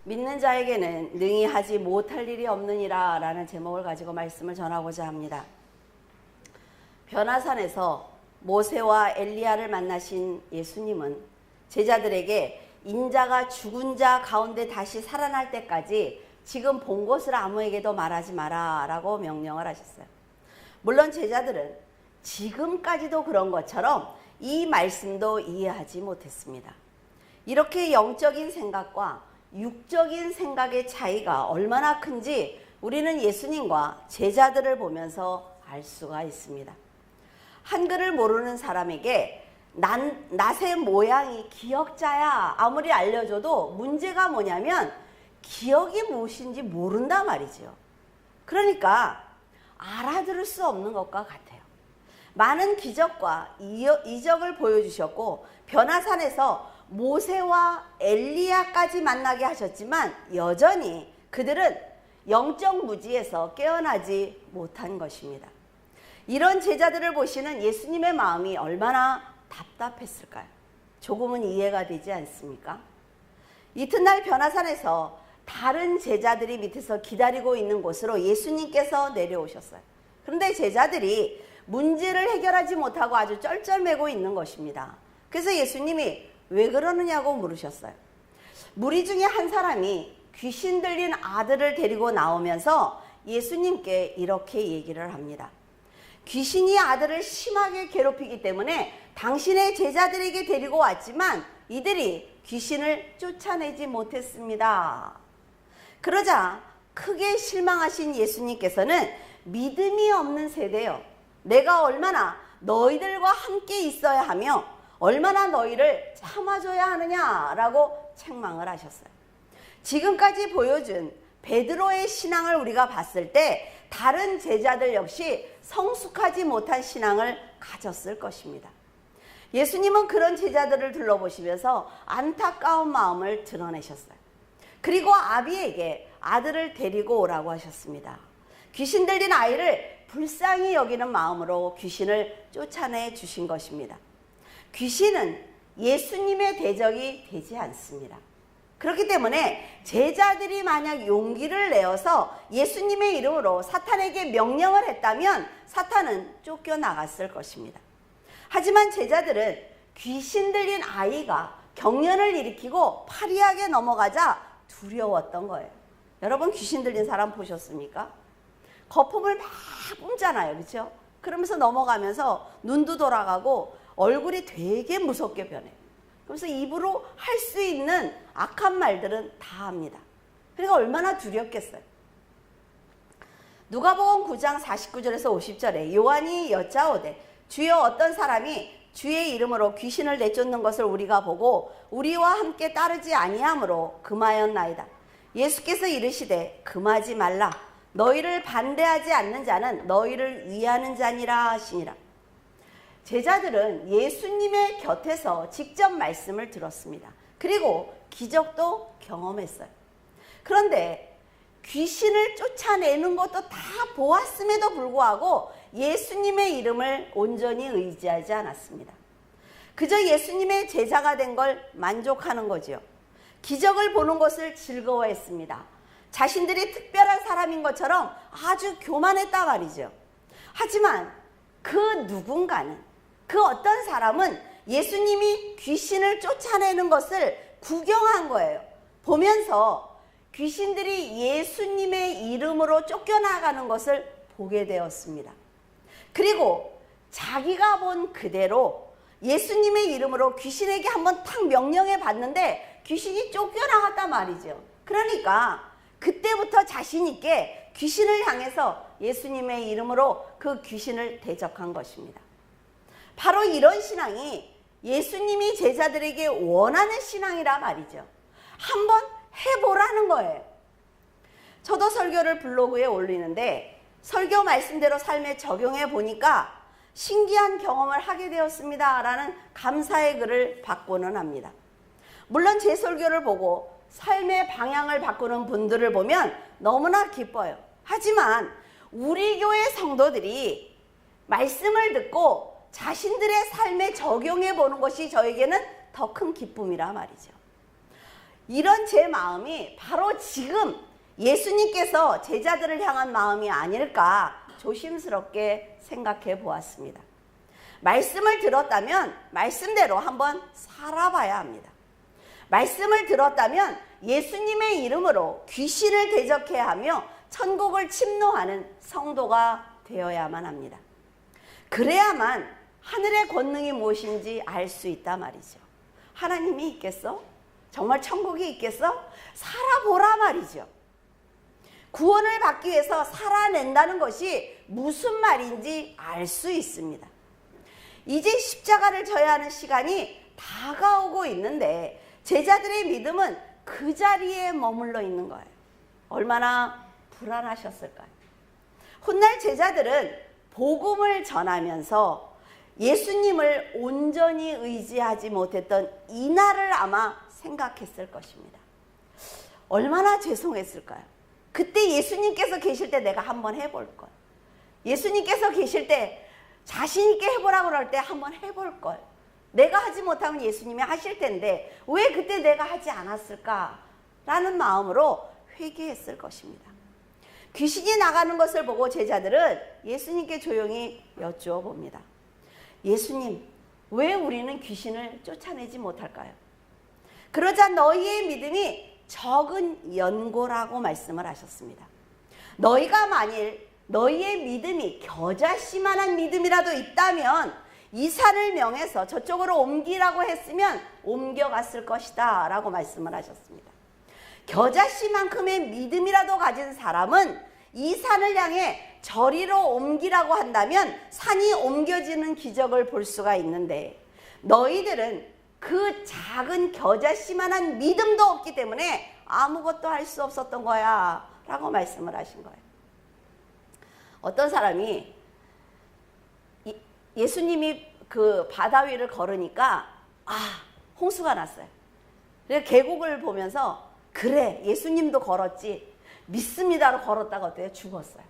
믿는 자에게는 능히 하지 못할 일이 없느니라 라는 제목을 가지고 말씀을 전하고자 합니다. 변화산에서 모세와 엘리야를 만나신 예수님은 제자들에게 인자가 죽은 자 가운데 다시 살아날 때까지 지금 본 것을 아무에게도 말하지 마라 라고 명령을 하셨어요. 물론 제자들은 지금까지도 그런 것처럼 이 말씀도 이해하지 못했습니다. 이렇게 영적인 생각과 육적인 생각의 차이가 얼마나 큰지 우리는 예수님과 제자들을 보면서 알 수가 있습니다. 한글을 모르는 사람에게 낫의 모양이 기역자야 아무리 알려줘도 문제가 뭐냐면 기역이 무엇인지 모른단 말이죠. 그러니까 알아들을 수 없는 것과 같아요. 많은 기적과 이적을 보여주셨고 변화산에서 모세와 엘리야까지 만나게 하셨지만 여전히 그들은 영적 무지에서 깨어나지 못한 것입니다. 이런 제자들을 보시는 예수님의 마음이 얼마나 답답했을까요? 조금은 이해가 되지 않습니까? 이튿날 변화산에서 다른 제자들이 밑에서 기다리고 있는 곳으로 예수님께서 내려오셨어요. 그런데 제자들이 문제를 해결하지 못하고 아주 쩔쩔매고 있는 것입니다. 그래서 예수님이 왜 그러느냐고 물으셨어요. 무리 중에 한 사람이 귀신 들린 아들을 데리고 나오면서 예수님께 이렇게 얘기를 합니다. 귀신이 아들을 심하게 괴롭히기 때문에 당신의 제자들에게 데리고 왔지만 이들이 귀신을 쫓아내지 못했습니다. 그러자 크게 실망하신 예수님께서는 믿음이 없는 세대여, 내가 얼마나 너희들과 함께 있어야 하며 얼마나 너희를 참아줘야 하느냐라고 책망을 하셨어요. 지금까지 보여준 베드로의 신앙을 우리가 봤을 때 다른 제자들 역시 성숙하지 못한 신앙을 가졌을 것입니다. 예수님은 그런 제자들을 둘러보시면서 안타까운 마음을 드러내셨어요. 그리고 아비에게 아들을 데리고 오라고 하셨습니다. 귀신 들린 아이를 불쌍히 여기는 마음으로 귀신을 쫓아내 주신 것입니다. 귀신은 예수님의 대적이 되지 않습니다. 그렇기 때문에 제자들이 만약 용기를 내어서 예수님의 이름으로 사탄에게 명령을 했다면 사탄은 쫓겨나갔을 것입니다. 하지만 제자들은 귀신 들린 아이가 경련을 일으키고 파리하게 넘어가자 두려웠던 거예요. 여러분 귀신 들린 사람 보셨습니까? 거품을 막 뿜잖아요. 그렇죠? 그러면서 넘어가면서 눈도 돌아가고 얼굴이 되게 무섭게 변해요. 그래서 입으로 할 수 있는 악한 말들은 다 합니다. 그러니까 얼마나 두렵겠어요. 누가복음 9장 49절에서 50절에 요한이 여짜오되 주여 어떤 사람이 주의 이름으로 귀신을 내쫓는 것을 우리가 보고 우리와 함께 따르지 아니하므로 금하였나이다. 예수께서 이르시되 금하지 말라. 너희를 반대하지 않는 자는 너희를 위하는 자니라 하시니라. 제자들은 예수님의 곁에서 직접 말씀을 들었습니다. 그리고 기적도 경험했어요. 그런데 귀신을 쫓아내는 것도 다 보았음에도 불구하고 예수님의 이름을 온전히 의지하지 않았습니다. 그저 예수님의 제자가 된 걸 만족하는 거죠. 기적을 보는 것을 즐거워했습니다. 자신들이 특별한 사람인 것처럼 아주 교만했단 말이죠. 하지만 그 누군가는, 그 어떤 사람은 예수님이 귀신을 쫓아내는 것을 구경한 거예요. 보면서 귀신들이 예수님의 이름으로 쫓겨나가는 것을 보게 되었습니다. 그리고 자기가 본 그대로 예수님의 이름으로 귀신에게 한번 탁 명령해 봤는데 귀신이 쫓겨나갔단 말이죠. 그러니까 그때부터 자신 있게 귀신을 향해서 예수님의 이름으로 그 귀신을 대적한 것입니다. 바로 이런 신앙이 예수님이 제자들에게 원하는 신앙이라 말이죠. 한번 해보라는 거예요. 저도 설교를 블로그에 올리는데 설교 말씀대로 삶에 적용해 보니까 신기한 경험을 하게 되었습니다 라는 감사의 글을 받고는 합니다. 물론 제 설교를 보고 삶의 방향을 바꾸는 분들을 보면 너무나 기뻐요. 하지만 우리 교회 성도들이 말씀을 듣고 자신들의 삶에 적용해 보는 것이 저에게는 더 큰 기쁨이라 말이죠. 이런 제 마음이 바로 지금 예수님께서 제자들을 향한 마음이 아닐까 조심스럽게 생각해 보았습니다. 말씀을 들었다면 말씀대로 한번 살아봐야 합니다. 말씀을 들었다면 예수님의 이름으로 귀신을 대적해야 하며 천국을 침노하는 성도가 되어야만 합니다. 그래야만 하늘의 권능이 무엇인지 알 수 있단 말이죠. 하나님이 있겠어? 정말 천국이 있겠어? 살아보라 말이죠. 구원을 받기 위해서 살아낸다는 것이 무슨 말인지 알 수 있습니다. 이제 십자가를 져야 하는 시간이 다가오고 있는데 제자들의 믿음은 그 자리에 머물러 있는 거예요. 얼마나 불안하셨을까요? 훗날 제자들은 복음을 전하면서 예수님을 온전히 의지하지 못했던 이날을 아마 생각했을 것입니다. 얼마나 죄송했을까요? 그때 예수님께서 계실 때 내가 한번 해볼 걸. 예수님께서 계실 때 자신 있게 해보라고 그럴 때 한번 해볼 걸. 내가 하지 못하면 예수님이 하실 텐데 왜 그때 내가 하지 않았을까라는 마음으로 회개했을 것입니다. 귀신이 나가는 것을 보고 제자들은 예수님께 조용히 여쭈어봅니다. 예수님, 왜 우리는 귀신을 쫓아내지 못할까요? 그러자 너희의 믿음이 적은 연고라고 말씀을 하셨습니다. 너희가 만일 너희의 믿음이 겨자씨만한 믿음이라도 있다면 이 산을 명해서 저쪽으로 옮기라고 했으면 옮겨갔을 것이다 라고 말씀을 하셨습니다. 겨자씨만큼의 믿음이라도 가진 사람은 이 산을 향해 저리로 옮기라고 한다면 산이 옮겨지는 기적을 볼 수가 있는데 너희들은 그 작은 겨자씨만한 믿음도 없기 때문에 아무것도 할 수 없었던 거야 라고 말씀을 하신 거예요. 어떤 사람이 예수님이 그 바다 위를 걸으니까 홍수가 났어요. 그래서 계곡을 보면서 그래 예수님도 걸었지 믿습니다로 걸었다가 어때요? 죽었어요.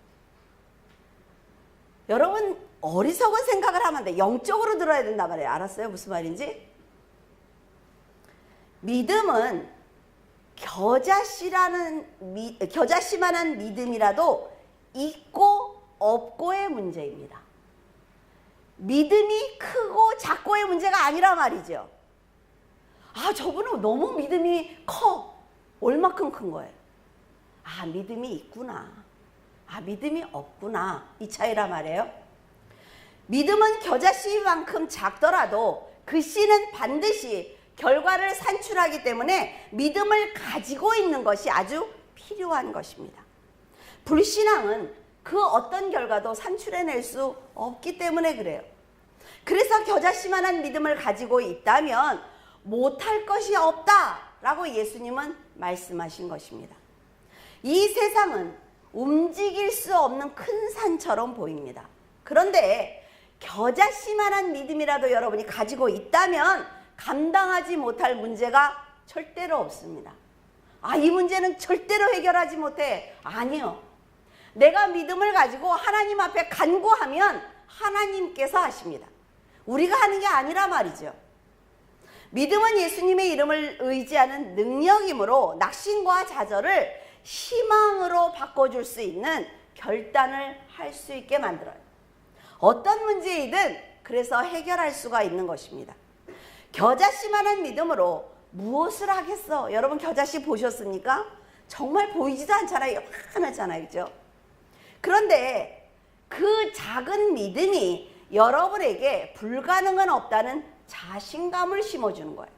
여러분 어리석은 생각을 하면 안 돼. 영적으로 들어야 된단 말이에요. 알았어요? 무슨 말인지? 믿음은 겨자씨만한 믿음이라도 있고 없고의 문제입니다. 믿음이 크고 작고의 문제가 아니라 말이죠. 저분은 너무 믿음이 커. 얼마큼 큰 거예요? 믿음이 있구나. 믿음이 없구나. 이 차이라 말이에요. 믿음은 겨자씨만큼 작더라도 그 씨는 반드시 결과를 산출하기 때문에 믿음을 가지고 있는 것이 아주 필요한 것입니다. 불신앙은 그 어떤 결과도 산출해낼 수 없기 때문에 그래요. 그래서 겨자씨만한 믿음을 가지고 있다면 못할 것이 없다라고 예수님은 말씀하신 것입니다. 이 세상은 움직일 수 없는 큰 산처럼 보입니다. 그런데 겨자씨만한 믿음이라도 여러분이 가지고 있다면 감당하지 못할 문제가 절대로 없습니다. 이 문제는 절대로 해결하지 못해. 아니요. 내가 믿음을 가지고 하나님 앞에 간구하면 하나님께서 하십니다. 우리가 하는 게 아니라 말이죠. 믿음은 예수님의 이름을 의지하는 능력이므로 낙심과 좌절을 희망으로 바꿔줄 수 있는 결단을 할 수 있게 만들어요. 어떤 문제이든 그래서 해결할 수가 있는 것입니다. 겨자씨만한 믿음으로 무엇을 하겠어? 여러분 겨자씨 보셨습니까? 정말 보이지도 않잖아요. 하나잖아요. 그죠? 그런데 그 작은 믿음이 여러분에게 불가능은 없다는 자신감을 심어주는 거예요.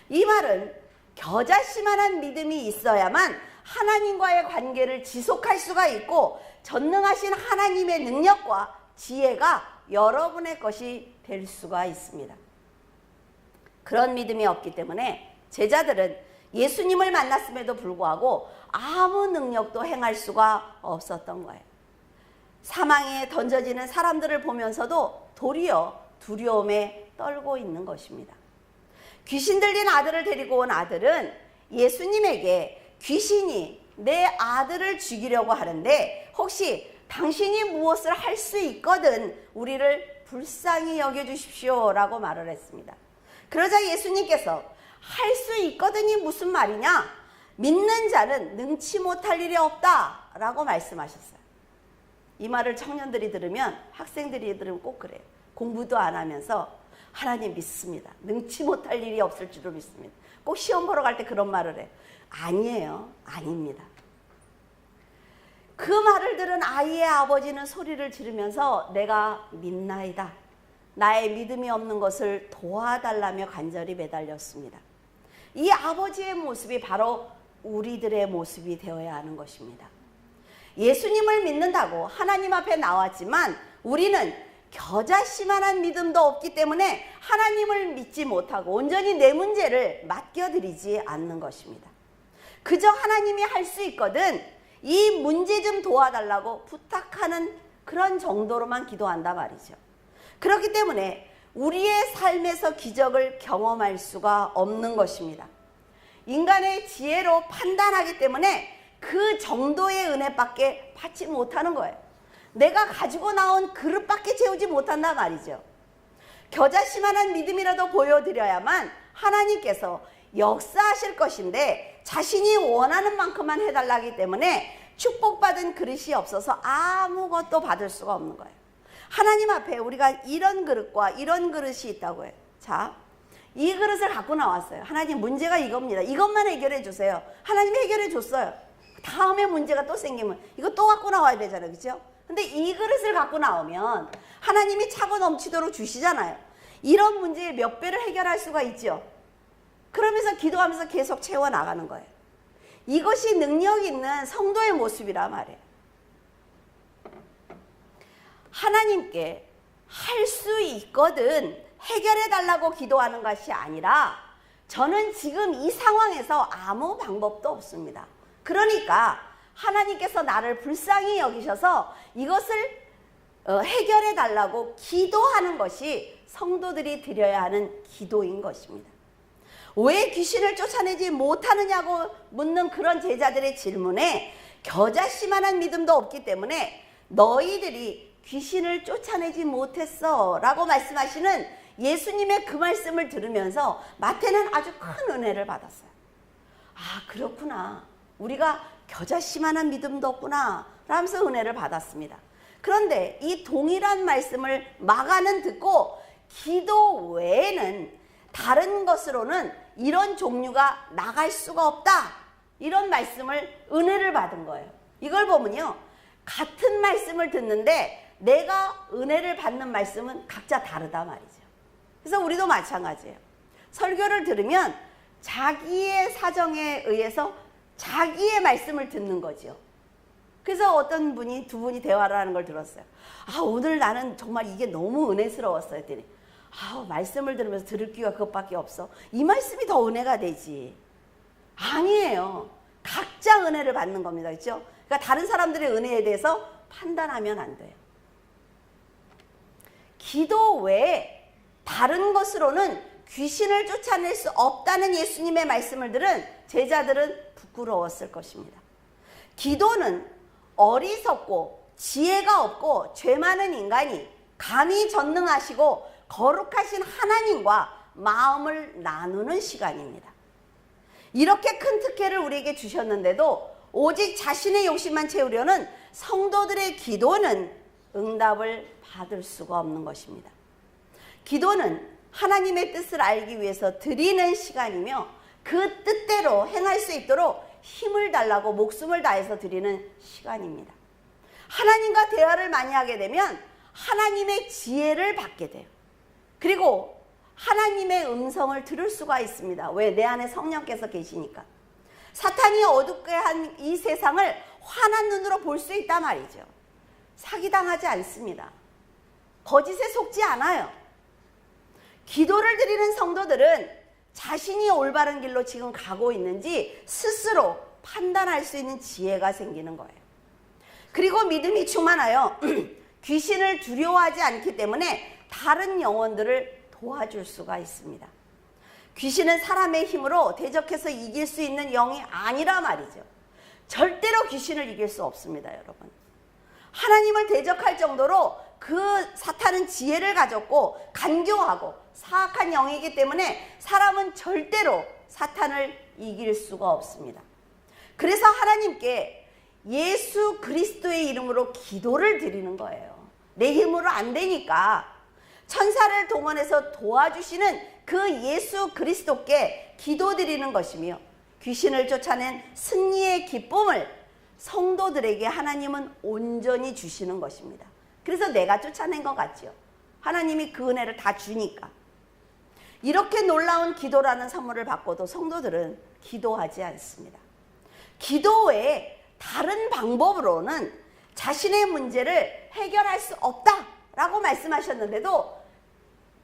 이 말은 겨자씨만한 믿음이 있어야만 하나님과의 관계를 지속할 수가 있고 전능하신 하나님의 능력과 지혜가 여러분의 것이 될 수가 있습니다. 그런 믿음이 없기 때문에 제자들은 예수님을 만났음에도 불구하고 아무 능력도 행할 수가 없었던 거예요. 사망에 던져지는 사람들을 보면서도 도리어 두려움에 떨고 있는 것입니다. 귀신 들린 아들을 데리고 온 아들은 예수님에게 귀신이 내 아들을 죽이려고 하는데 혹시 당신이 무엇을 할 수 있거든 우리를 불쌍히 여겨주십시오 라고 말을 했습니다. 그러자 예수님께서 할 수 있거든이 무슨 말이냐? 믿는 자는 능치 못할 일이 없다 라고 말씀하셨어요. 이 말을 청년들이 들으면, 학생들이 들으면 꼭 그래요. 공부도 안 하면서 하나님 믿습니다. 능치 못할 일이 없을 줄로 믿습니다. 꼭 시험 보러 갈 때 그런 말을 해요. 아니에요. 아닙니다. 그 말을 들은 아이의 아버지는 소리를 지르면서 내가 믿나이다. 나의 믿음이 없는 것을 도와달라며 간절히 매달렸습니다. 이 아버지의 모습이 바로 우리들의 모습이 되어야 하는 것입니다. 예수님을 믿는다고 하나님 앞에 나왔지만 우리는 겨자씨만한 믿음도 없기 때문에 하나님을 믿지 못하고 온전히 내 문제를 맡겨드리지 않는 것입니다. 그저 하나님이 할 수 있거든 이 문제 좀 도와달라고 부탁하는 그런 정도로만 기도한다 말이죠. 그렇기 때문에 우리의 삶에서 기적을 경험할 수가 없는 것입니다. 인간의 지혜로 판단하기 때문에 그 정도의 은혜밖에 받지 못하는 거예요. 내가 가지고 나온 그릇밖에 채우지 못한다 말이죠. 겨자씨만한 믿음이라도 보여드려야만 하나님께서 역사하실 것인데 자신이 원하는 만큼만 해달라기 때문에 축복받은 그릇이 없어서 아무것도 받을 수가 없는 거예요. 하나님 앞에 우리가 이런 그릇과 이런 그릇이 있다고 해요. 자, 이 그릇을 갖고 나왔어요. 하나님 문제가 이겁니다. 이것만 해결해 주세요. 하나님이 해결해 줬어요. 다음에 문제가 또 생기면 이거 또 갖고 나와야 되잖아요. 그렇죠? 근데 이 그릇을 갖고 나오면 하나님이 차고 넘치도록 주시잖아요. 이런 문제의 몇 배를 해결할 수가 있죠. 그러면서 기도하면서 계속 채워나가는 거예요. 이것이 능력 있는 성도의 모습이라 말이에요. 하나님께 할 수 있거든 해결해 달라고 기도하는 것이 아니라 저는 지금 이 상황에서 아무 방법도 없습니다. 그러니까 하나님께서 나를 불쌍히 여기셔서 이것을 해결해 달라고 기도하는 것이 성도들이 드려야 하는 기도인 것입니다. 왜 귀신을 쫓아내지 못하느냐고 묻는 그런 제자들의 질문에 겨자씨만한 믿음도 없기 때문에 너희들이 귀신을 쫓아내지 못했어 라고 말씀하시는 예수님의 그 말씀을 들으면서 마태는 아주 큰 은혜를 받았어요. 아, 그렇구나. 우리가 겨자씨만한 믿음도 없구나 라면서 은혜를 받았습니다. 그런데 이 동일한 말씀을 마가는 듣고 기도 외에는 다른 것으로는 이런 종류가 나갈 수가 없다, 이런 말씀을 은혜를 받은 거예요. 이걸 보면요, 같은 말씀을 듣는데 내가 은혜를 받는 말씀은 각자 다르다 말이죠. 그래서 우리도 마찬가지예요. 설교를 들으면 자기의 사정에 의해서 자기의 말씀을 듣는 거죠. 그래서 어떤 분이 두 분이 대화를 하는 걸 들었어요. 아, 오늘 나는 정말 이게 너무 은혜스러웠어요 했더니, 아, 말씀을 들으면서 들을 귀가 그것밖에 없어. 이 말씀이 더 은혜가 되지. 아니에요. 각자 은혜를 받는 겁니다. 그렇죠? 그러니까 다른 사람들의 은혜에 대해서 판단하면 안 돼요. 기도 외에 다른 것으로는 귀신을 쫓아낼 수 없다는 예수님의 말씀을 들은 제자들은 부끄러웠을 것입니다. 기도는 어리석고 지혜가 없고 죄 많은 인간이 감히 전능하시고 거룩하신 하나님과 마음을 나누는 시간입니다. 이렇게 큰 특혜를 우리에게 주셨는데도 오직 자신의 욕심만 채우려는 성도들의 기도는 응답을 받을 수가 없는 것입니다. 기도는 하나님의 뜻을 알기 위해서 드리는 시간이며 그 뜻대로 행할 수 있도록 힘을 달라고 목숨을 다해서 드리는 시간입니다. 하나님과 대화를 많이 하게 되면 하나님의 지혜를 받게 돼요. 그리고 하나님의 음성을 들을 수가 있습니다. 왜? 내 안에 성령께서 계시니까. 사탄이 어둡게 한 이 세상을 환한 눈으로 볼 수 있단 말이죠. 사기당하지 않습니다. 거짓에 속지 않아요. 기도를 드리는 성도들은 자신이 올바른 길로 지금 가고 있는지 스스로 판단할 수 있는 지혜가 생기는 거예요. 그리고 믿음이 충만하여 귀신을 두려워하지 않기 때문에 다른 영혼들을 도와줄 수가 있습니다. 귀신은 사람의 힘으로 대적해서 이길 수 있는 영이 아니라 말이죠. 절대로 귀신을 이길 수 없습니다, 여러분. 하나님을 대적할 정도로 그 사탄은 지혜를 가졌고 간교하고 사악한 영이기 때문에 사람은 절대로 사탄을 이길 수가 없습니다. 그래서 하나님께 예수 그리스도의 이름으로 기도를 드리는 거예요. 내 힘으로 안 되니까 천사를 동원해서 도와주시는 그 예수 그리스도께 기도드리는 것이며, 귀신을 쫓아낸 승리의 기쁨을 성도들에게 하나님은 온전히 주시는 것입니다. 그래서 내가 쫓아낸 것 같죠. 하나님이 그 은혜를 다 주니까. 이렇게 놀라운 기도라는 선물을 받고도 성도들은 기도하지 않습니다. 기도 외에 다른 방법으로는 자신의 문제를 해결할 수 없다라고 말씀하셨는데도,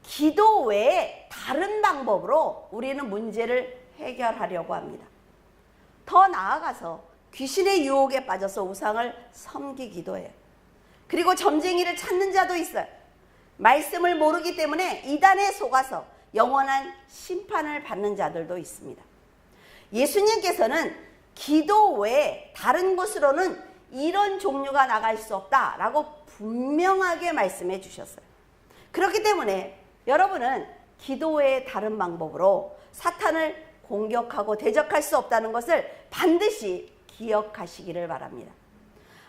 기도 외에 다른 방법으로 우리는 문제를 해결하려고 합니다. 더 나아가서 귀신의 유혹에 빠져서 우상을 섬기기도 해요. 그리고 점쟁이를 찾는 자도 있어요. 말씀을 모르기 때문에 이단에 속아서 영원한 심판을 받는 자들도 있습니다. 예수님께서는 기도 외에 다른 곳으로는 이런 종류가 나갈 수 없다라고 분명하게 말씀해 주셨어요. 그렇기 때문에 여러분은 기도 외에 다른 방법으로 사탄을 공격하고 대적할 수 없다는 것을 반드시 기억하시기를 바랍니다.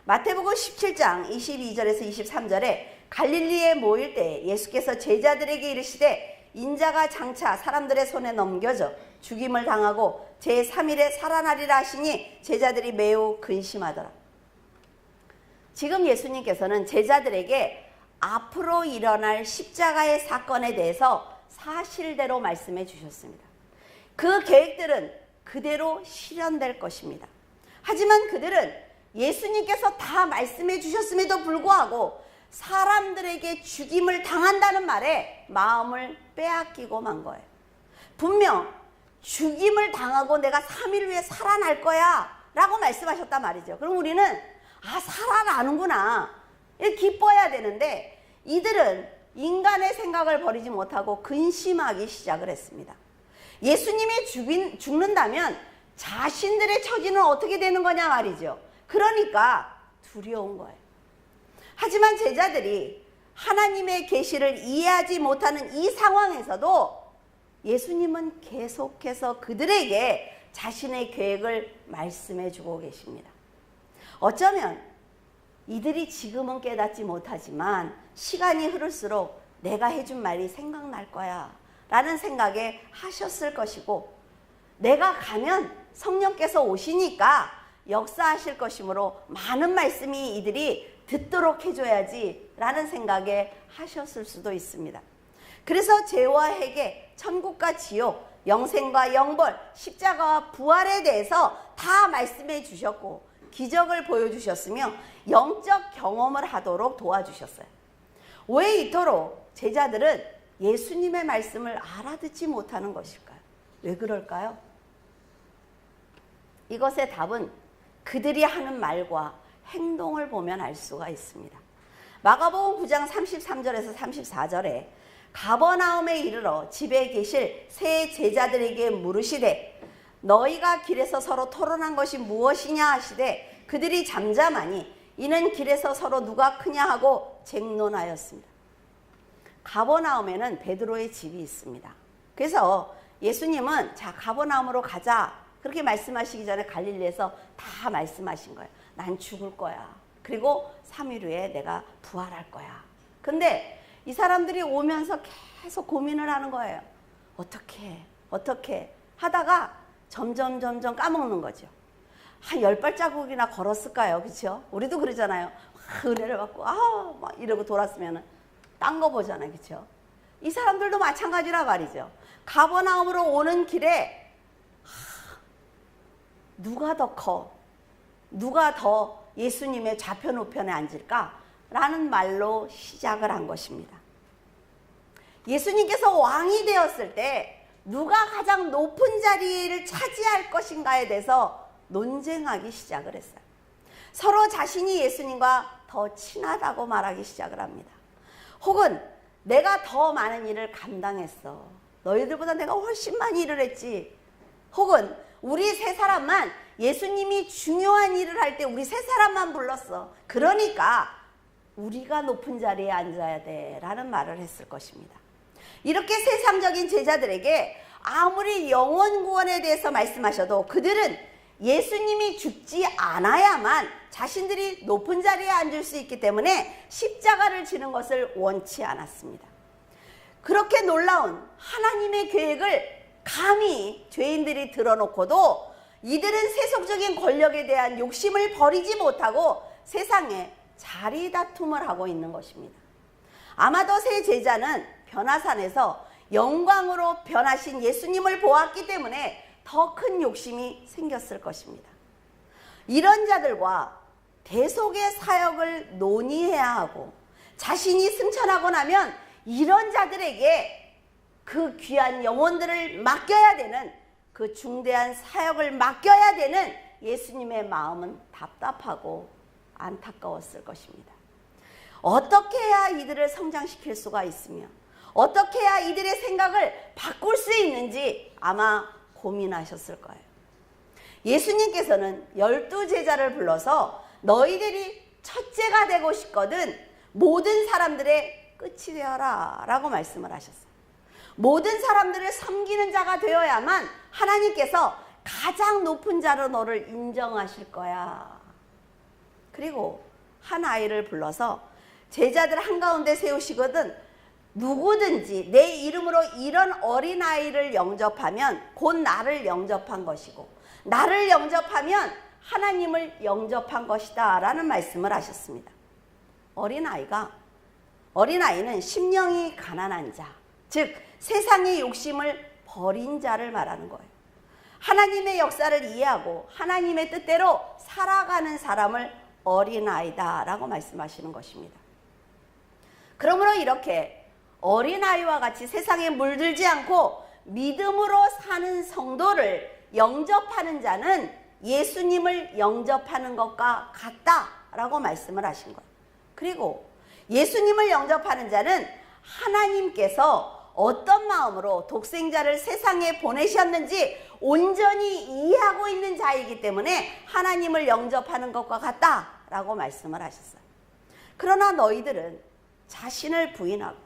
마태복음 17장 22절에서 23절에 갈릴리에 모일 때 예수께서 제자들에게 이르시되, 인자가 장차 사람들의 손에 넘겨져 죽임을 당하고 제3일에 살아나리라 하시니 제자들이 매우 근심하더라. 지금 예수님께서는 제자들에게 앞으로 일어날 십자가의 사건에 대해서 사실대로 말씀해 주셨습니다. 그 계획들은 그대로 실현될 것입니다. 하지만 그들은 예수님께서 다 말씀해 주셨음에도 불구하고 사람들에게 죽임을 당한다는 말에 마음을 빼앗기고 만 거예요. 분명 죽임을 당하고 내가 3일 후에 살아날 거야 라고 말씀하셨단 말이죠. 그럼 우리는 살아나는구나, 기뻐해야 되는데, 이들은 인간의 생각을 버리지 못하고 근심하기 시작을 했습니다. 예수님이 죽는다면 자신들의 처지는 어떻게 되는 거냐 말이죠. 그러니까 두려운 거예요. 하지만 제자들이 하나님의 계시를 이해하지 못하는 이 상황에서도 예수님은 계속해서 그들에게 자신의 계획을 말씀해 주고 계십니다. 어쩌면 이들이 지금은 깨닫지 못하지만 시간이 흐를수록 내가 해준 말이 생각날 거야 라는 생각에 하셨을 것이고, 내가 가면 성령께서 오시니까 역사하실 것이므로 많은 말씀이 이들이 듣도록 해줘야지 라는 생각에 하셨을 수도 있습니다. 그래서 죄와 회개, 천국과 지옥, 영생과 영벌, 십자가와 부활에 대해서 다 말씀해 주셨고 기적을 보여주셨으며 영적 경험을 하도록 도와주셨어요. 왜 이토록 제자들은 예수님의 말씀을 알아듣지 못하는 것일까요? 왜 그럴까요? 이것의 답은 그들이 하는 말과 행동을 보면 알 수가 있습니다. 마가복음 9장 33절에서 34절에 가버나움에 이르러 집에 계실 세 제자들에게 물으시되, 너희가 길에서 서로 토론한 것이 무엇이냐 하시되, 그들이 잠잠하니 이는 길에서 서로 누가 크냐 하고 쟁론하였습니다. 가버나움에는 베드로의 집이 있습니다. 그래서 예수님은 자, 가버나움으로 가자 그렇게 말씀하시기 전에 갈릴리에서 다 말씀하신 거예요. 난 죽을 거야. 그리고 3일 후에 내가 부활할 거야. 근데 이 사람들이 오면서 계속 고민을 하는 거예요. 어떻게 하다가 점점 까먹는 거죠. 한 10발자국이나 걸었을까요? 그렇죠? 우리도 그러잖아요. 은혜를 받고 막 이러고 돌았으면 딴 거 보잖아요. 그렇죠? 이 사람들도 마찬가지라 말이죠. 가버나움으로 오는 길에 누가 더 커? 누가 더 예수님의 좌편 우편에 앉을까? 라는 말로 시작을 한 것입니다. 예수님께서 왕이 되었을 때 누가 가장 높은 자리를 차지할 것인가에 대해서 논쟁하기 시작을 했어요. 서로 자신이 예수님과 더 친하다고 말하기 시작을 합니다. 혹은 내가 더 많은 일을 감당했어. 너희들보다 내가 훨씬 많이 일을 했지. 혹은 우리 세 사람만 예수님이 중요한 일을 할 때 우리 세 사람만 불렀어. 그러니까 우리가 높은 자리에 앉아야 돼 라는 말을 했을 것입니다. 이렇게 세상적인 제자들에게 아무리 영원 구원에 대해서 말씀하셔도 그들은 예수님이 죽지 않아야만 자신들이 높은 자리에 앉을 수 있기 때문에 십자가를 지는 것을 원치 않았습니다. 그렇게 놀라운 하나님의 계획을 감히 죄인들이 들어놓고도 이들은 세속적인 권력에 대한 욕심을 버리지 못하고 세상에 자리 다툼을 하고 있는 것입니다. 아마도 세 제자는 변화산에서 영광으로 변하신 예수님을 보았기 때문에 더 큰 욕심이 생겼을 것입니다. 이런 자들과 대속의 사역을 논의해야 하고 자신이 승천하고 나면 이런 자들에게 그 귀한 영혼들을 맡겨야 되는, 그 중대한 사역을 맡겨야 되는 예수님의 마음은 답답하고 안타까웠을 것입니다. 어떻게 해야 이들을 성장시킬 수가 있으며 어떻게 해야 이들의 생각을 바꿀 수 있는지 아마 고민하셨을 거예요. 예수님께서는 12제자를 불러서 너희들이 첫째가 되고 싶거든 모든 사람들의 끝이 되어라 라고 말씀을 하셨어요. 모든 사람들을 섬기는 자가 되어야만 하나님께서 가장 높은 자로 너를 인정하실 거야. 그리고 한 아이를 불러서 제자들 한가운데 세우시거든 누구든지 내 이름으로 이런 어린아이를 영접하면 곧 나를 영접한 것이고 나를 영접하면 하나님을 영접한 것이다 라는 말씀을 하셨습니다. 어린아이는 심령이 가난한 자, 즉 세상의 욕심을 버린 자를 말하는 거예요. 하나님의 역사를 이해하고 하나님의 뜻대로 살아가는 사람을 어린아이다 라고 말씀하시는 것입니다. 그러므로 이렇게 어린아이와 같이 세상에 물들지 않고 믿음으로 사는 성도를 영접하는 자는 예수님을 영접하는 것과 같다라고 말씀을 하신 거예요. 그리고 예수님을 영접하는 자는 하나님께서 어떤 마음으로 독생자를 세상에 보내셨는지 온전히 이해하고 있는 자이기 때문에 하나님을 영접하는 것과 같다라고 말씀을 하셨어요. 그러나 너희들은 자신을 부인하고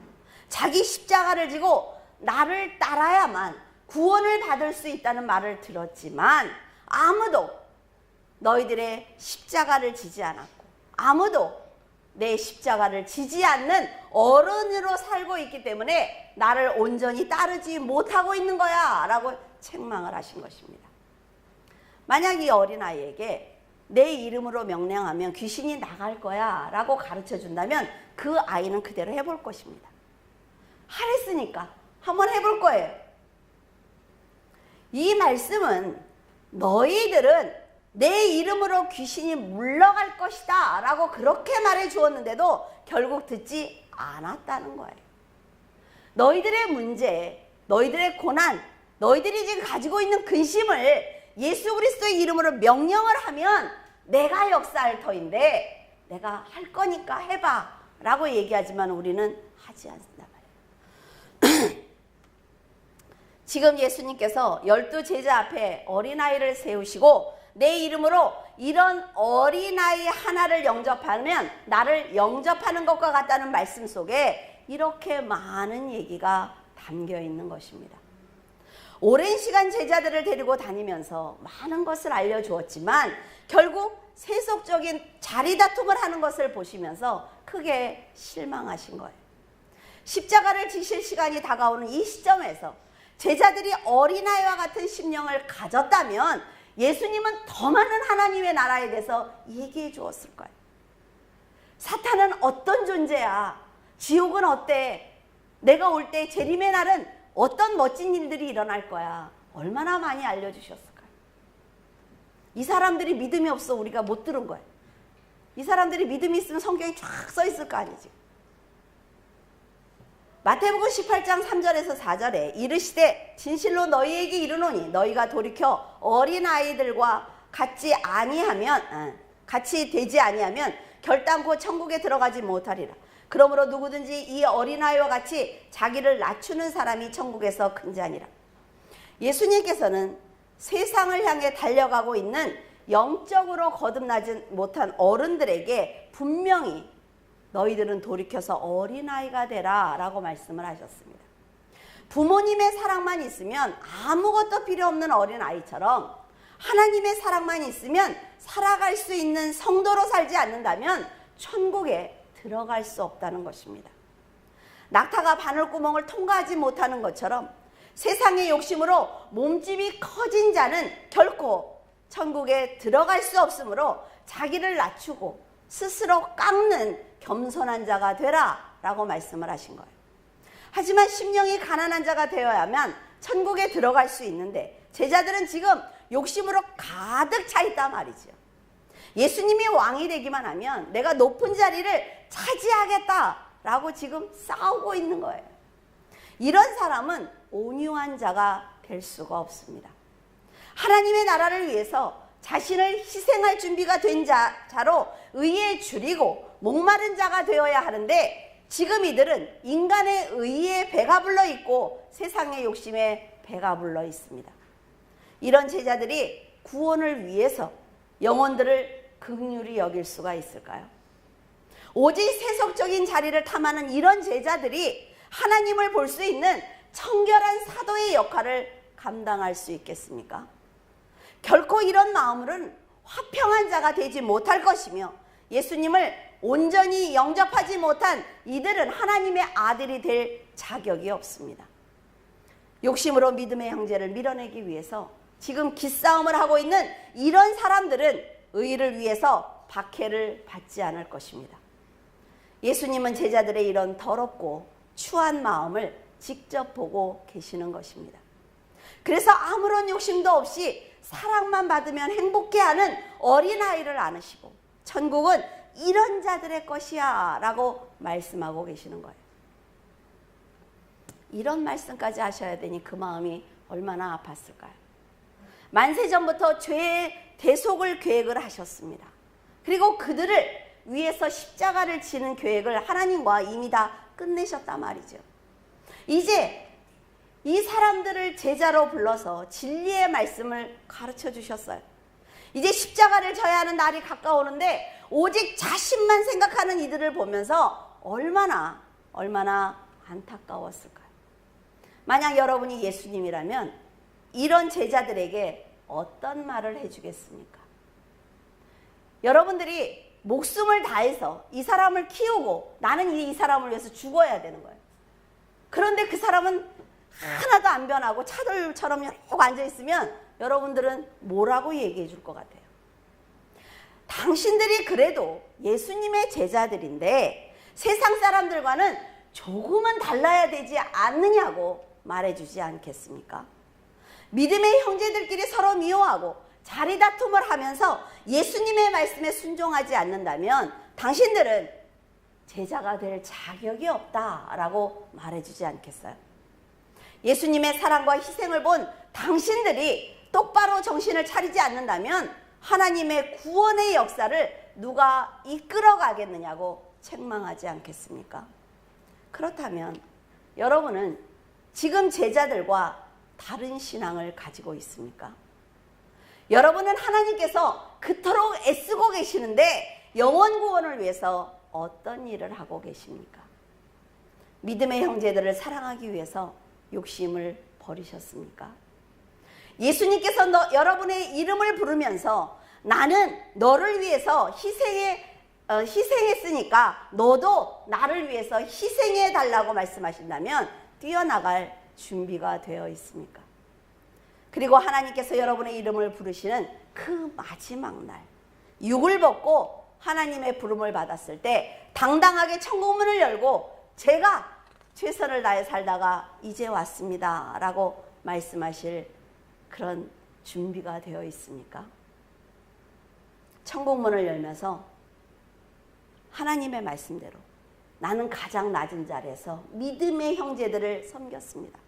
자기 십자가를 지고 나를 따라야만 구원을 받을 수 있다는 말을 들었지만 아무도 너희들의 십자가를 지지 않았고 아무도 내 십자가를 지지 않는 어른으로 살고 있기 때문에 나를 온전히 따르지 못하고 있는 거야 라고 책망을 하신 것입니다. 만약 이 어린아이에게 내 이름으로 명령하면 귀신이 나갈 거야 라고 가르쳐 준다면 그 아이는 그대로 해볼 것입니다. 하랬으니까 한번 해볼 거예요. 이 말씀은 너희들은 내 이름으로 귀신이 물러갈 것이다 라고 그렇게 말해 주었는데도 결국 듣지 않았다는 거예요. 너희들의 문제, 너희들의 고난, 너희들이 지금 가지고 있는 근심을 예수 그리스도의 이름으로 명령을 하면 내가 역사할 터인데 내가 할 거니까 해봐 라고 얘기하지만 우리는 하지 않는단 말이에요. 지금 예수님께서 12제자 앞에 어린아이를 세우시고 내 이름으로 이런 어린아이 하나를 영접하면 나를 영접하는 것과 같다는 말씀 속에 이렇게 많은 얘기가 담겨 있는 것입니다. 오랜 시간 제자들을 데리고 다니면서 많은 것을 알려주었지만 결국 세속적인 자리다툼을 하는 것을 보시면서 크게 실망하신 거예요. 십자가를 지실 시간이 다가오는 이 시점에서 제자들이 어린아이와 같은 심령을 가졌다면 예수님은 더 많은 하나님의 나라에 대해서 얘기해 주었을 거예요. 사탄은 어떤 존재야? 지옥은 어때? 내가 올 때 재림의 날은 어떤 멋진 일들이 일어날 거야? 얼마나 많이 알려주셨을까요? 이 사람들이 믿음이 없어 우리가 못 들은 거예요. 이 사람들이 믿음이 있으면 성경이 쫙 써 있을 거 아니지. 마태복음 18장 3절에서 4절에 이르시되 진실로 너희에게 이르노니 너희가 돌이켜 어린아이들과 같이 되지 아니하면 결단코 천국에 들어가지 못하리라. 그러므로 누구든지 이 어린아이와 같이 자기를 낮추는 사람이 천국에서 큰 자니라. 예수님께서는 세상을 향해 달려가고 있는 영적으로 거듭나지 못한 어른들에게 분명히 너희들은 돌이켜서 어린아이가 되라 라고 말씀을 하셨습니다. 부모님의 사랑만 있으면 아무것도 필요 없는 어린아이처럼 하나님의 사랑만 있으면 살아갈 수 있는 성도로 살지 않는다면 천국에 들어갈 수 없다는 것입니다. 낙타가 바늘구멍을 통과하지 못하는 것처럼 세상의 욕심으로 몸집이 커진 자는 결코 천국에 들어갈 수 없으므로 자기를 낮추고 스스로 깎는 겸손한 자가 되라 라고 말씀을 하신 거예요. 하지만 심령이 가난한 자가 되어야만 천국에 들어갈 수 있는데 제자들은 지금 욕심으로 가득 차 있단 말이죠. 예수님이 왕이 되기만 하면 내가 높은 자리를 차지하겠다라고 지금 싸우고 있는 거예요. 이런 사람은 온유한 자가 될 수가 없습니다. 하나님의 나라를 위해서 자신을 희생할 준비가 된 자로 의에 줄이고 목마른 자가 되어야 하는데 지금 이들은 인간의 의에 배가 불러 있고 세상의 욕심에 배가 불러 있습니다. 이런 제자들이 구원을 위해서 영혼들을 긍휼히 여길 수가 있을까요? 오직 세속적인 자리를 탐하는 이런 제자들이 하나님을 볼 수 있는 청결한 사도의 역할을 감당할 수 있겠습니까? 결코 이런 마음으로는 화평한 자가 되지 못할 것이며 예수님을 온전히 영접하지 못한 이들은 하나님의 아들이 될 자격이 없습니다. 욕심으로 믿음의 형제를 밀어내기 위해서 지금 기싸움을 하고 있는 이런 사람들은 의를 위해서 박해를 받지 않을 것입니다. 예수님은 제자들의 이런 더럽고 추한 마음을 직접 보고 계시는 것입니다. 그래서 아무런 욕심도 없이 사랑만 받으면 행복해하는 어린아이를 안으시고 천국은 이런 자들의 것이야 라고 말씀하고 계시는 거예요. 이런 말씀까지 하셔야 되니 그 마음이 얼마나 아팠을까요? 만세전부터 죄의 대속을 계획을 하셨습니다. 그리고 그들을 위해서 십자가를 지는 계획을 하나님과 이미 다 끝내셨단 말이죠. 이제 이 사람들을 제자로 불러서 진리의 말씀을 가르쳐 주셨어요. 이제 십자가를 져야 하는 날이 가까우는데 오직 자신만 생각하는 이들을 보면서 얼마나 안타까웠을까요? 만약 여러분이 예수님이라면 이런 제자들에게 어떤 말을 해주겠습니까? 여러분들이 목숨을 다해서 이 사람을 키우고 나는 이 사람을 위해서 죽어야 되는 거예요. 그런데 그 사람은 하나도 안 변하고 차돌처럼 이러고 앉아있으면 여러분들은 뭐라고 얘기해 줄 것 같아요? 당신들이 그래도 예수님의 제자들인데 세상 사람들과는 조금은 달라야 되지 않느냐고 말해주지 않겠습니까? 믿음의 형제들끼리 서로 미워하고 자리 다툼을 하면서 예수님의 말씀에 순종하지 않는다면 당신들은 제자가 될 자격이 없다라고 말해주지 않겠어요? 예수님의 사랑과 희생을 본 당신들이 똑바로 정신을 차리지 않는다면 하나님의 구원의 역사를 누가 이끌어 가겠느냐고 책망하지 않겠습니까? 그렇다면 여러분은 지금 제자들과 다른 신앙을 가지고 있습니까? 여러분은 하나님께서 그토록 애쓰고 계시는데 영혼 구원을 위해서 어떤 일을 하고 계십니까? 믿음의 형제들을 사랑하기 위해서 욕심을 버리셨습니까? 예수님께서 여러분의 이름을 부르면서 나는 너를 위해서 희생했으니까 너도 나를 위해서 희생해 달라고 말씀하신다면 뛰어나갈 준비가 되어 있습니까? 그리고 하나님께서 여러분의 이름을 부르시는 그 마지막 날 육을 벗고 하나님의 부름을 받았을 때 당당하게 천국문을 열고 제가 최선을 다해 살다가 이제 왔습니다 라고 말씀하실 그런 준비가 되어 있습니까? 천국문을 열면서 하나님의 말씀대로 나는 가장 낮은 자리에서 믿음의 형제들을 섬겼습니다.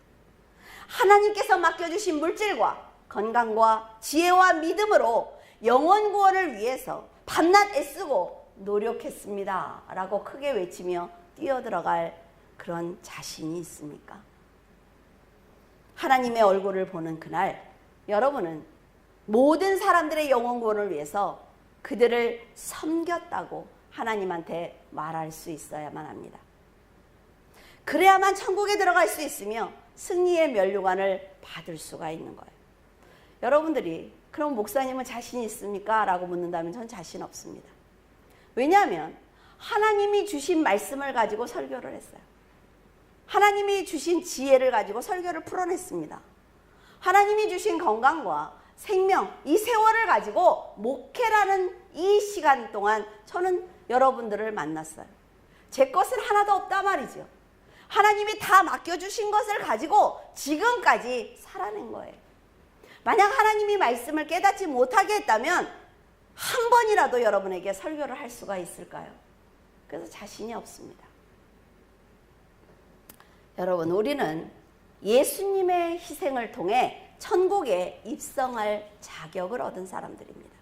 하나님께서 맡겨주신 물질과 건강과 지혜와 믿음으로 영혼 구원을 위해서 밤낮 애쓰고 노력했습니다 라고 크게 외치며 뛰어들어갈 그런 자신이 있습니까? 하나님의 얼굴을 보는 그날 여러분은 모든 사람들의 영혼 구원을 위해서 그들을 섬겼다고 하나님한테 말할 수 있어야만 합니다. 그래야만 천국에 들어갈 수 있으며 승리의 면류관을 받을 수가 있는 거예요. 여러분들이 그럼 목사님은 자신 있습니까? 라고 묻는다면 전 자신 없습니다. 왜냐하면 하나님이 주신 말씀을 가지고 설교를 했어요. 하나님이 주신 지혜를 가지고 설교를 풀어냈습니다. 하나님이 주신 건강과 생명, 이 세월을 가지고 목회라는 이 시간 동안 저는 여러분들을 만났어요. 제 것은 하나도 없단 말이죠. 하나님이 다 맡겨주신 것을 가지고 지금까지 살아낸 거예요. 만약 하나님이 말씀을 깨닫지 못하게 했다면 한 번이라도 여러분에게 설교를 할 수가 있을까요? 그래서 자신이 없습니다. 여러분, 우리는 예수님의 희생을 통해 천국에 입성할 자격을 얻은 사람들입니다.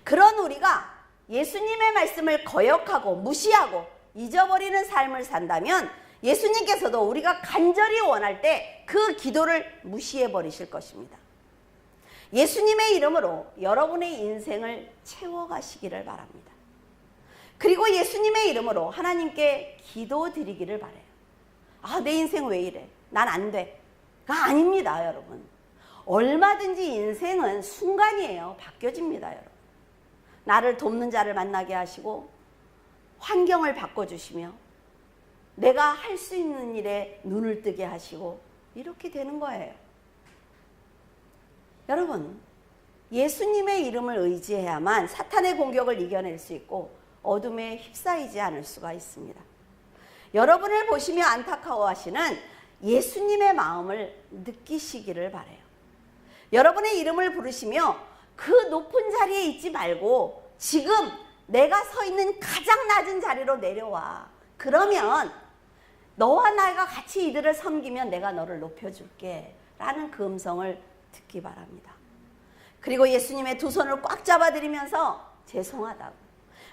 그런 우리가 예수님의 말씀을 거역하고 무시하고 잊어버리는 삶을 산다면 예수님께서도 우리가 간절히 원할 때 그 기도를 무시해 버리실 것입니다. 예수님의 이름으로 여러분의 인생을 채워가시기를 바랍니다. 그리고 예수님의 이름으로 하나님께 기도드리기를 바라요. 아, 내 인생 왜 이래? 난 안 돼. 가 아닙니다, 여러분. 얼마든지 인생은 순간이에요. 바뀌어집니다, 여러분. 나를 돕는 자를 만나게 하시고 환경을 바꿔주시며 내가 할 수 있는 일에 눈을 뜨게 하시고 이렇게 되는 거예요. 여러분, 예수님의 이름을 의지해야만 사탄의 공격을 이겨낼 수 있고 어둠에 휩싸이지 않을 수가 있습니다. 여러분을 보시며 안타까워하시는 예수님의 마음을 느끼시기를 바라요. 여러분의 이름을 부르시며 그 높은 자리에 있지 말고 지금 내가 서 있는 가장 낮은 자리로 내려와. 그러면 너와 나가 같이 이들을 섬기면 내가 너를 높여줄게 라는 그 음성을 듣기 바랍니다. 그리고 예수님의 두 손을 꽉 잡아드리면서 죄송하다고,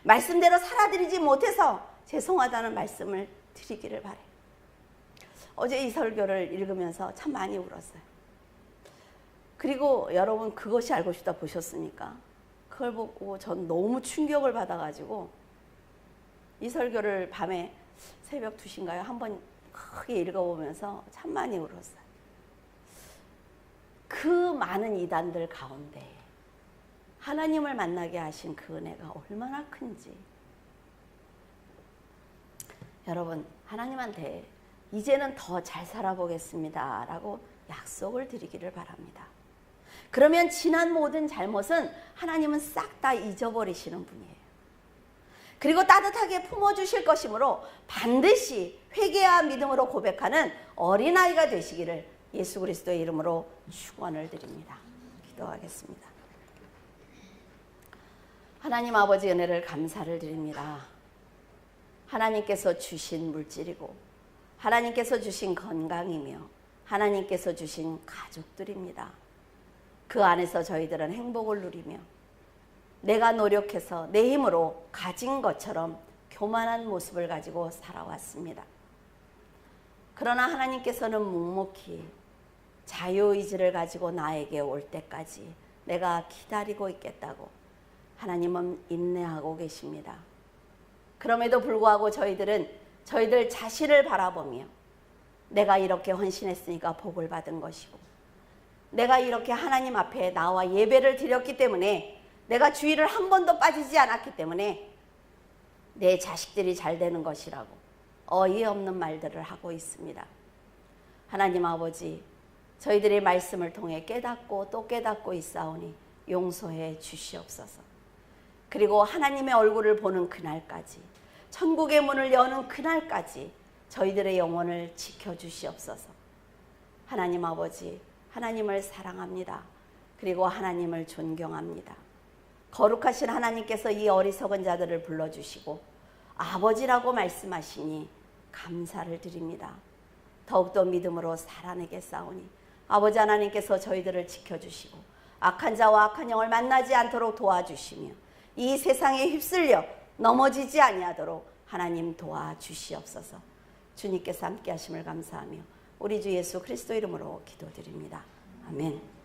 말씀대로 살아드리지 못해서 죄송하다는 말씀을 드리기를 바라요. 어제 이 설교를 읽으면서 참 많이 울었어요. 그리고 여러분 그것이 알고 싶다 보셨습니까? 그걸 보고 전 너무 충격을 받아가지고 이 설교를 밤에 새벽 2시인가요? 한번 크게 읽어보면서 참 많이 울었어요. 그 많은 이단들 가운데 하나님을 만나게 하신 그 은혜가 얼마나 큰지. 여러분, 하나님한테 이제는 더 잘 살아보겠습니다 라고 약속을 드리기를 바랍니다. 그러면 지난 모든 잘못은 하나님은 싹 다 잊어버리시는 분이에요. 그리고 따뜻하게 품어주실 것이므로 반드시 회개와 믿음으로 고백하는 어린아이가 되시기를 예수 그리스도의 이름으로 축원을 드립니다. 기도하겠습니다. 하나님 아버지 은혜를 감사를 드립니다. 하나님께서 주신 물질이고 하나님께서 주신 건강이며 하나님께서 주신 가족들입니다. 그 안에서 저희들은 행복을 누리며 내가 노력해서 내 힘으로 가진 것처럼 교만한 모습을 가지고 살아왔습니다. 그러나 하나님께서는 묵묵히 자유의지를 가지고 나에게 올 때까지 내가 기다리고 있겠다고 하나님은 인내하고 계십니다. 그럼에도 불구하고 저희들은 저희들 자신을 바라보며 내가 이렇게 헌신했으니까 복을 받은 것이고 내가 이렇게 하나님 앞에 나와 예배를 드렸기 때문에 내가 주일을 한 번도 빠지지 않았기 때문에 내 자식들이 잘 되는 것이라고 어이없는 말들을 하고 있습니다. 하나님 아버지, 저희들의 말씀을 통해 깨닫고 또 깨닫고 있사오니 용서해 주시옵소서. 그리고 하나님의 얼굴을 보는 그날까지, 천국의 문을 여는 그날까지 저희들의 영혼을 지켜주시옵소서. 하나님 아버지, 하나님을 사랑합니다. 그리고 하나님을 존경합니다. 거룩하신 하나님께서 이 어리석은 자들을 불러주시고 아버지라고 말씀하시니 감사를 드립니다. 더욱더 믿음으로 살아내겠사오니 아버지 하나님께서 저희들을 지켜주시고 악한 자와 악한 영을 만나지 않도록 도와주시며 이 세상에 휩쓸려 넘어지지 아니하도록 하나님 도와주시옵소서. 주님께서 함께 하심을 감사하며 우리 주 예수 그리스도 이름으로 기도드립니다. 아멘.